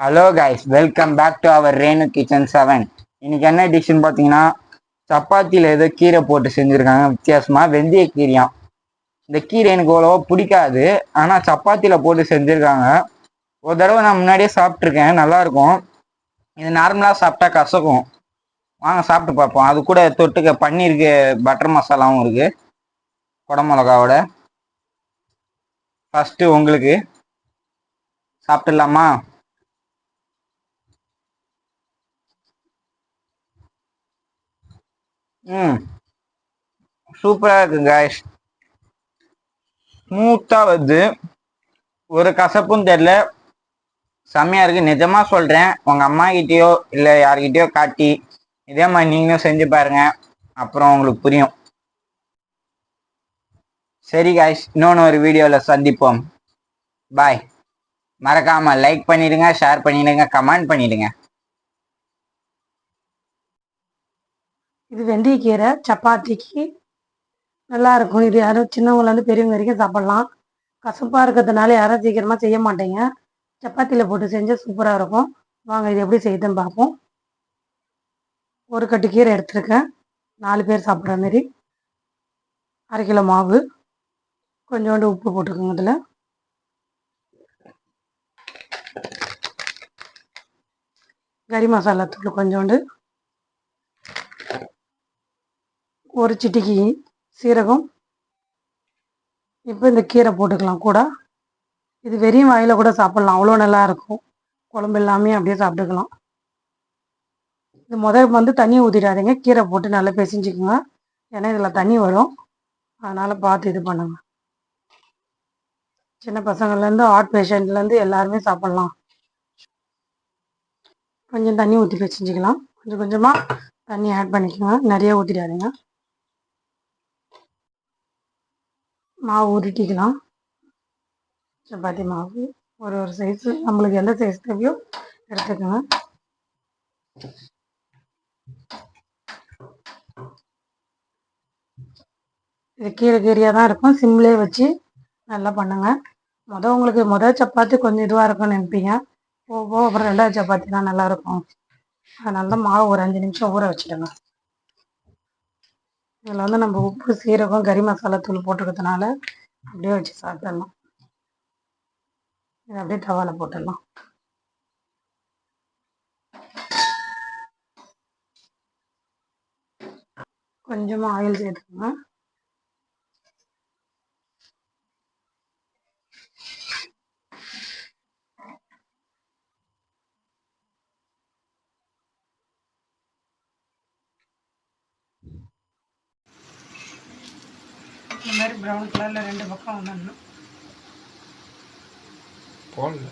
Hello guys, welcome back to our Renu kitchen 7. இன்னைக்கு என்ன டிஷ்ஷுன்னு பார்த்தீங்கன்னா, சப்பாத்தியில் ஏதோ கீரை போட்டு செஞ்சுருக்காங்க. வித்தியாசமாக வெந்தய கீரையாம். இந்த கீரை எனக்கு அவ்வளோவா பிடிக்காது, ஆனால் சப்பாத்தியில் போட்டு செஞ்சுருக்காங்க. ஒரு தடவை நான் முன்னாடியே சாப்பிட்ருக்கேன், நல்லாயிருக்கும். இது நார்மலாக சாப்பிட்டா கசக்கும். வாங்க சாப்பிட்டு பார்ப்போம். அது கூட தொட்டுக்க பன்னீருக்கு பட்டர் மசாலாவும் இருக்குது, குடமிளகாவோட. ஃபஸ்ட்டு உங்களுக்கு சாப்பிட்டுடலாமா? சூப்பராக இருக்குங்க கைஸ். ஸ்மூத்தாக வருது, ஒரு கசப்பும் தெரில. செம்மையாக இருக்குது. நிஜமாக சொல்கிறேன், உங்கள் அம்மா கிட்டேயோ இல்லை யார்கிட்டயோ காட்டி இதே மாதிரி நீங்களும் செஞ்சு பாருங்கள், அப்புறம் உங்களுக்கு புரியும். சரி கைஸ், இன்னொன்று ஒரு வீடியோவில் சந்திப்போம். பாய். மறக்காமல் லைக் பண்ணிடுங்க, ஷேர் பண்ணிடுங்க, கமெண்ட் பண்ணிடுங்க. இது வெந்தயக்கீரை சப்பாத்திக்கு நல்லா இருக்கும். இது யாரும் சின்னவங்கலேருந்து பெரியவங்க வரைக்கும் சாப்பிட்லாம். கசப்பாக இருக்கிறதுனால யாரும் சீக்கிரமாக செய்ய மாட்டேங்க. சப்பாத்தியில் போட்டு செஞ்சால் சூப்பராக இருக்கும். வாங்க இது எப்படி செய்யுதுன்னு பார்ப்போம். ஒரு கட்டு கீரை எடுத்துருக்கேன், 4 பேர் சாப்பிட்ற மாரி. 1/2 கிலோ மாவு, கொஞ்சோண்டு உப்பு போட்டுக்கோங்க. இதில் கறி மசாலா தூள் கொஞ்சோண்டு, ஒரு சிட்டிக்கு சீரகம். இப்போ இந்த கீரை போட்டுக்கலாம் கூட. இது வெறும் வாயில் கூட சாப்பிட்லாம், அவ்வளோ நல்லாயிருக்கும். குழம்பு எல்லாமே அப்படியே சாப்பிட்டுக்கலாம். இது முதல் தண்ணி ஊற்றிடாதீங்க, கீரை போட்டு நல்லா பிசைஞ்சிக்கோங்க. ஏன்னா இதில் தண்ணி வரும், அதனால் பார்த்து இது பண்ணுங்க. சின்ன பசங்கள்லேருந்து ஹார்ட் பேஷண்ட்லேருந்து எல்லாருமே சாப்பிட்லாம். கொஞ்சம் தண்ணி ஊற்றி பிசைஞ்சிக்கலாம். கொஞ்சம் கொஞ்சமாக தண்ணி ஆட் பண்ணிக்கோங்க, நிறைய ஊற்றிடாதீங்க. மாவு உருட்டிக்கலாம். சப்பாத்தி மாவு ஒரு சைஸு, நம்மளுக்கு எந்த சைஸ் தேவையோ எடுத்துக்கோங்க. இது கீரையாக தான் இருக்கும், சிம்லேயே வச்சு நல்லா பண்ணுங்க. உங்களுக்கு சப்பாத்தி கொஞ்சம் இதுவாக இருக்கும்னு நினைப்பீங்க, போக அப்புறம் 2வது சப்பாத்தி தான் நல்லாயிருக்கும். அதனால தான் மாவு ஒரு 5 நிமிஷம் ஊற வச்சுடுங்க. இதில் நம்ம உப்பு, சீரகம், கறி மசாலா தூள் போட்டுக்கிறதுனால அப்படியே வச்சு சாப்பிடலாம். இதை அப்படியே தவாவில் போட்டுடலாம். கொஞ்சமாக ஆயில் சேர்த்துக்கோங்க. இந்த மாதிரி ப்ரௌன் கலரில் 2 பக்கம் வந்துடணும். போடல